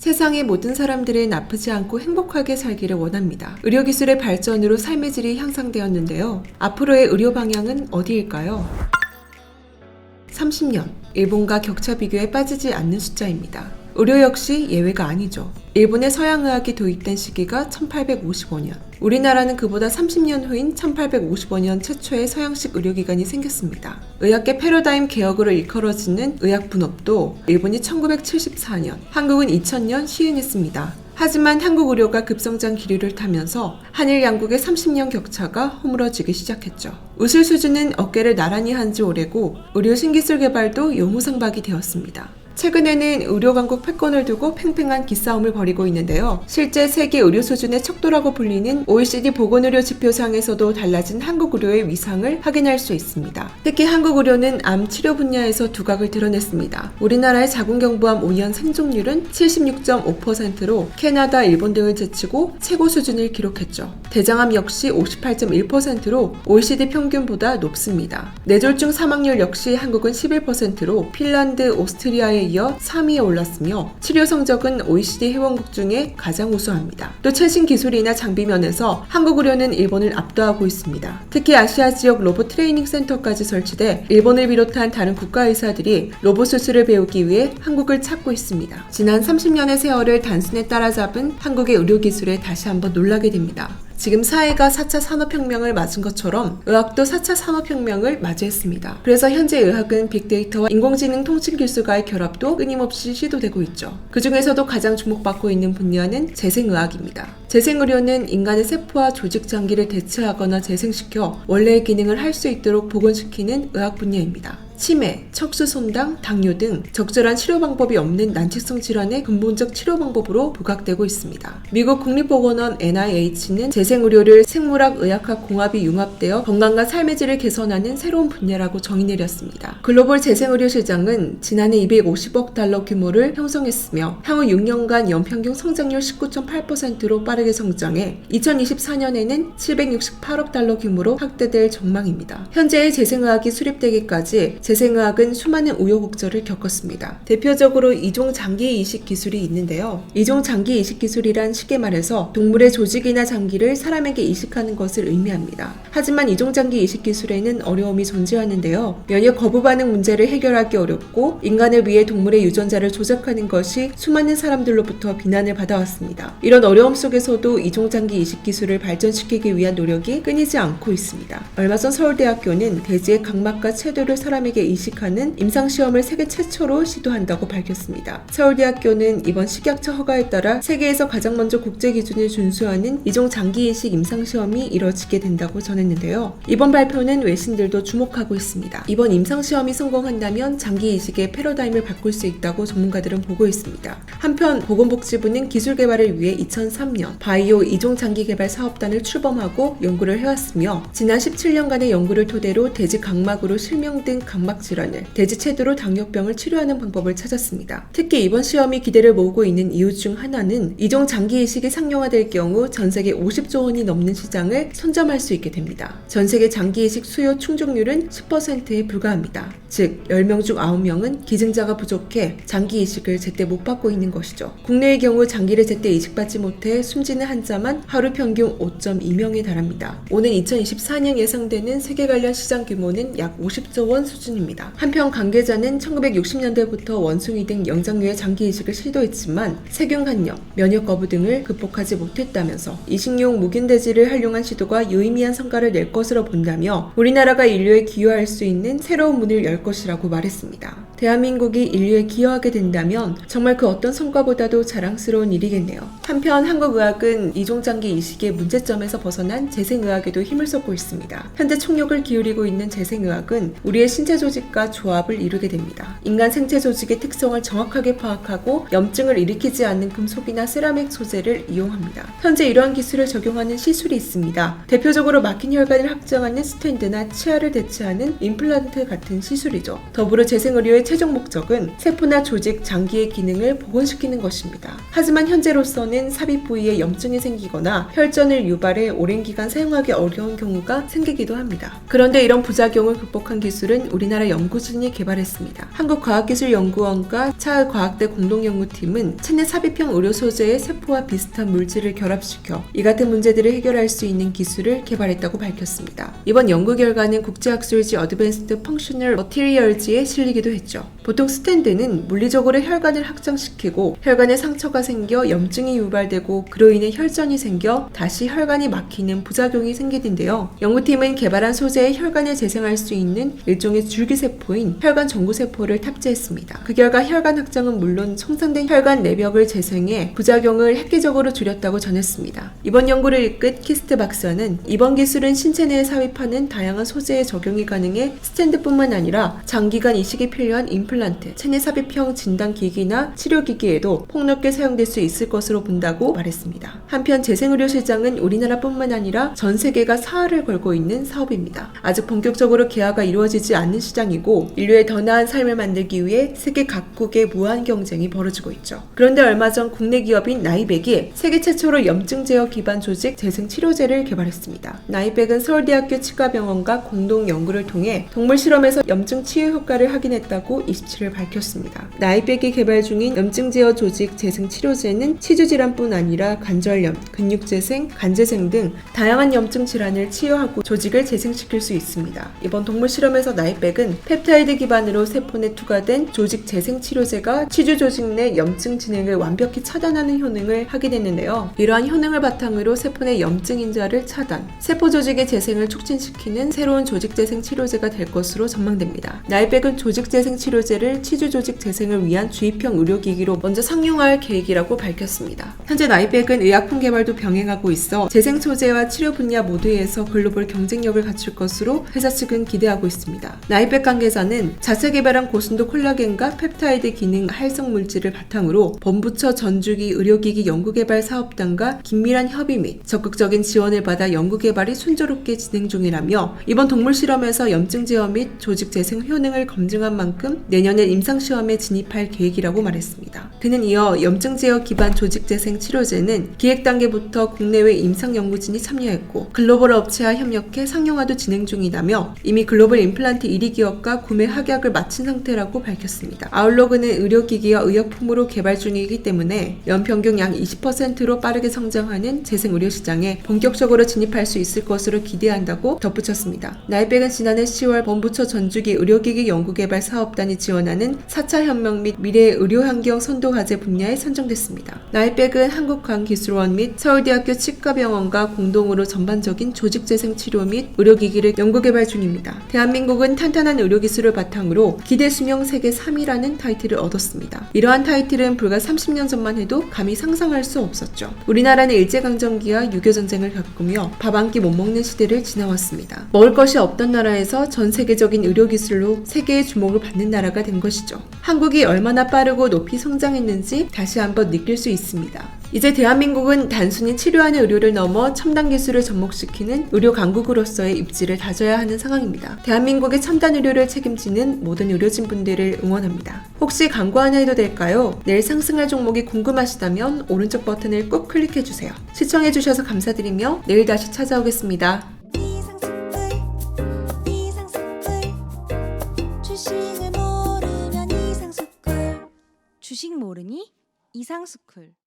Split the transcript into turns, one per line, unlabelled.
세상의 모든 사람들은 아프지 않고 행복하게 살기를 원합니다. 의료기술의 발전으로 삶의 질이 향상되었는데요. 앞으로의 의료 방향은 어디일까요? 30년, 일본과 격차 비교에 빠지지 않는 숫자입니다. 의료 역시 예외가 아니죠. 일본의 서양의학이 도입된 시기가 1855년. 우리나라는 그보다 30년 후인 1855년 최초의 서양식 의료기관이 생겼습니다. 의학계 패러다임 개혁으로 일컬어지는 의학분업도 일본이 1974년, 한국은 2000년 시행했습니다. 하지만 한국 의료가 급성장 기류를 타면서 한일 양국의 30년 격차가 허물어지기 시작했죠. 의술 수준은 어깨를 나란히 한 지 오래고 의료 신기술 개발도 용후상박이 되었습니다. 최근에는 의료 강국 패권을 두고 팽팽한 기싸움을 벌이고 있는데요. 실제 세계 의료 수준의 척도라고 불리는 OECD 보건의료 지표상에서도 달라진 한국 의료의 위상을 확인할 수 있습니다. 특히 한국 의료는 암 치료 분야에서 두각을 드러냈습니다. 우리나라의 자궁경부암 5년 생존율은 76.5%로 캐나다, 일본 등을 제치고 최고 수준을 기록했죠. 대장암 역시 58.1%로 OECD 평균보다 높습니다. 뇌졸중 사망률 역시 한국은 11%로 핀란드, 오스트리아에 이어 3위에 올랐으며 치료 성적은 OECD 회원국 중에 가장 우수합니다. 또 최신 기술이나 장비 면에서 한국 의료는 일본을 압도하고 있습니다. 특히 아시아 지역 로봇 트레이닝 센터까지 설치돼 일본을 비롯한 다른 국가 의사들이 로봇 수술을 배우기 위해 한국을 찾고 있습니다. 지난 30년의 세월을 단순에 따라잡은 한국의 의료기술에 다시 한번 놀라게 됩니다. 지금 사회가 4차 산업혁명을 맞은 것처럼 의학도 4차 산업혁명을 맞이했습니다. 그래서 현재 의학은 빅데이터와 인공지능 통신기술과의 결합도 끊임없이 시도되고 있죠. 그 중에서도 가장 주목받고 있는 분야는 재생의학입니다. 재생의료는 인간의 세포와 조직 장기를 대체하거나 재생시켜 원래의 기능을 할 수 있도록 복원시키는 의학 분야입니다. 치매, 척수 손당, 당뇨 등 적절한 치료 방법이 없는 난치성 질환의 근본적 치료 방법으로 부각되고 있습니다. 미국 국립보건원 NIH는 재생의료를 생물학-의학학 공합이 융합되어 건강과 삶의 질을 개선하는 새로운 분야라고 정의 내렸습니다. 글로벌 재생의료 시장은 지난해 250억 달러 규모를 형성했으며 향후 6년간 연평균 성장률 19.8%로 빠르게 성장해 2024년에는 768억 달러 규모로 확대될 전망입니다. 현재의 재생의학이 수립되기까지 재생의학은 수많은 우여곡절을 겪었습니다. 대표적으로 이종장기 이식 기술이 있는데요. 이종장기 이식 기술이란 쉽게 말해서 동물의 조직이나 장기를 사람에게 이식하는 것을 의미합니다. 하지만 이종장기 이식 기술에는 어려움이 존재하는데요. 면역 거부 반응 문제를 해결하기 어렵고 인간을 위해 동물의 유전자를 조작하는 것이 수많은 사람들로부터 비난을 받아왔습니다. 이런 어려움 속에서도 이종장기 이식 기술을 발전시키기 위한 노력이 끊이지 않고 있습니다. 얼마 전 서울대학교는 돼지의 각막과 체도를 사람에게 이식하는 임상시험을 세계 최초로 시도한다고 밝혔습니다. 서울대학교는 이번 식약처 허가에 따라 세계에서 가장 먼저 국제기준을 준수하는 이종장기이식 임상시험이 이뤄지게 된다고 전했는데요. 이번 발표는 외신들도 주목하고 있습니다. 이번 임상시험이 성공한다면 장기이식의 패러다임을 바꿀 수 있다고 전문가들은 보고 있습니다. 한편 보건복지부는 기술 개발을 위해 2003년 바이오 이종장기 개발 사업단을 출범하고 연구를 해왔으며 지난 17년간의 연구를 토대로 돼지 각막으로 실명 등 각막 질환을, 돼지 체도로 당뇨병을 치료하는 방법을 찾았습니다. 특히 이번 시험이 기대를 모으고 있는 이유 중 하나는 이종 장기 이식이 상용화될 경우 전 세계 50조 원이 넘는 시장을 선점할 수 있게 됩니다. 전 세계 장기 이식 수요 충족률은 10%에 불과합니다. 즉 10명 중 9명은 기증자가 부족해 장기 이식을 제때 못 받고 있는 것이죠. 국내의 경우 장기를 제때 이식받지 못해 숨지는 환자만 하루 평균 5.2명에 달합니다. 오는 2024년 예상되는 세계 관련 시장 규모는 약 50조 원 수준입니다. 한편 관계자는 1960년대부터 원숭이 등 영장류의 장기 이식을 시도했지만 세균 간염, 면역 거부 등을 극복하지 못했다면서 이식용 묵인돼지를 활용한 시도가 유의미한 성과를 낼 것으로 본다며 우리나라가 인류에 기여할 수 있는 새로운 문을 열 것이라고 말했습니다. 대한민국이 인류에 기여하게 된다면 정말 그 어떤 성과보다도 자랑스러운 일이겠네요. 한편 한국의학은 이종장기 이식의 문제점에서 벗어난 재생의학에도 힘을 쏟고 있습니다. 현재 총력을 기울이고 있는 재생의학은 우리의 신체 조직과 조합을 이루게 됩니다. 인간 생체 조직의 특성을 정확하게 파악하고 염증을 일으키지 않는 금속이나 세라믹 소재를 이용합니다. 현재 이러한 기술을 적용하는 시술이 있습니다. 대표적으로 막힌 혈관을 확장하는 스텐드나 치아를 대체하는 임플란트 같은 시술이죠. 더불어 재생의료의 최종 목적은 세포나 조직, 장기의 기능을 복원시키는 것입니다. 하지만 현재로서는 삽입 부위에 염증이 생기거나 혈전을 유발해 오랜 기간 사용하기 어려운 경우가 생기기도 합니다. 그런데 이런 부작용을 극복한 기술은 우리나라 연구진이 개발했습니다. 한국과학기술연구원과 차의과학대 공동연구팀은 체내 삽입형 의료 소재의 세포와 비슷한 물질을 결합시켜 이 같은 문제들을 해결할 수 있는 기술을 개발했다고 밝혔습니다. 이번 연구 결과는 국제학술지 어드밴스드 펑셔널 머티리얼즈에 실리기도 했죠. 보통 스텐드는 물리적으로 혈관을 확장시키고 혈관에 상처가 생겨 염증이 유발되고 그로 인해 혈전이 생겨 다시 혈관이 막히는 부작용이 생기는데요. 연구팀은 개발한 소재에 혈관을 재생할 수 있는 일종의 줄기세포인 혈관 전구세포를 탑재했습니다. 그 결과 혈관 확장은 물론 청산된 혈관 내벽을 재생해 부작용을 획기적으로 줄였다고 전했습니다. 이번 연구를 이끈 키스트 박사는 이번 기술은 신체 내에 삽입하는 다양한 소재에 적용이 가능해 스탠드뿐만 아니라 장기간 이식이 필요한 임플란트, 체내 삽입형 진단기기나 치료기기에도 폭넓게 사용될 수 있을 것으로 본다고 말했습니다. 한편 재생의료 시장은 우리나라뿐만 아니라 전 세계가 사활을 걸고 있는 사업입니다. 아직 본격적으로 개화가 이루어지지 않는 시장이고 인류의 더 나은 삶을 만들기 위해 세계 각국의 무한 경쟁이 벌어지고 있죠. 그런데 얼마 전 국내 기업인 나이백이 세계 최초로 염증 제어 기반 조직 재생 치료제를 개발했습니다. 나이백은 서울대학교 치과병원과 공동 연구를 통해 동물 실험에서 염증 치유 효과를 확인했다고 27일 밝혔습니다. 나이백이 개발 중인 염증 제어 조직 재생 치료제는 치주 질환뿐 아니라 관절염, 근육 재생, 간 재생 등 다양한 염증 질환을 치유하고 조직을 재생시킬 수 있습니다. 이번 동물 실험에서 나이백은 펩타이드 기반으로 세포 내 투과된 조직 재생 치료제가 치주 조직 내 염증 진행을 완벽히 차단하는 효능을 확인했는데요. 이러한 효능을 바탕으로 세포 내 염증 인자를 차단, 세포 조직의 재생을 촉진시키는 새로운 조직 재생 치료제가 될 것으로 전망됩니다. 나이백은 조직 재생 치료제를 치주 조직 재생을 위한 주입형 의료기기로 먼저 상용화할 계획이라고 밝혔습니다. 현재 나이백은 의약품 개발도 병행하고 있어 재생 소재와 치료 분야 모두에서 글로벌 경쟁력을 갖출 것으로 회사 측은 기대하고 있습니다. 나이백 관계자는 자체 개발한 고순도 콜라겐과 펩타이드 기능 활성 물질을 바탕으로 범부처 전주기 의료기기 연구개발 사업단과 긴밀한 협의 및 적극적인 지원을 받아 연구개발이 순조롭게 진행 중이라며 이번 동물 실험에서 염증 제어 및 조직 재생 효능을 검증한 만큼 내년에 임상시험에 진입할 계획이라고 말했습니다. 그는 이어 염증 제어 기반 조직 재생 치료제는 기획 단계부터 국내외 임상 연구진이 참여했고 글로벌 업체와 협력해 상용화도 진행 중이다며 이미 글로벌 임플란트 1위 기업과 구매 합약을 마친 상태라고 밝혔습니다. 아울러 그는 의료기기와 의약품으로 개발 중이기 때문에 연평균 약 20%로 빠르게 성장하는 재생 의료 시장에 본격적으로 진입할 수 있을 것으로 기대한다고 덧붙였습니다. 나이백은 지난해 10월 범부처 전주기 의료기기 연구개발 사업단이 지원하는 4차 혁명 및 미래의 의료환경 선도과제 분야에 선정됐습니다. 나이백은 한국광기술원 및 서울대학교 치과병원과 공동으로 전반적인 조직재생 치료 및 의료기기를 연구개발 중입니다. 대한민국은 탄탄한 의료기술을 바탕으로 기대수명 세계 3위라는 타이틀을 얻었습니다. 이러한 타이틀은 불과 30년 전만 해도 감히 상상할 수 없었죠. 우리나라는 일제강점기와 6.25전쟁을 겪으며 밥 한 끼 못 먹는 시대를 지나왔습니다. 먹을 것이 없던 나라에서 전 세계적인 의료기술로 세계의 주목을 받는 나라가 된 것이죠. 한국이 얼마나 빠르고 높이 성장했는지 다시 한번 느낄 수 있습니다. 이제 대한민국은 단순히 치료하는 의료를 넘어 첨단 기술을 접목시키는 의료 강국으로서의 입지를 다져야 하는 상황입니다. 대한민국의 첨단 의료를 책임지는 모든 의료진분들을 응원합니다. 혹시 광고 하나 해도 될까요? 내일 상승할 종목이 궁금하시다면 오른쪽 버튼을 꼭 클릭해주세요. 시청해주셔서 감사드리며 내일 다시 찾아오겠습니다.
주식 모르니? 이상스쿨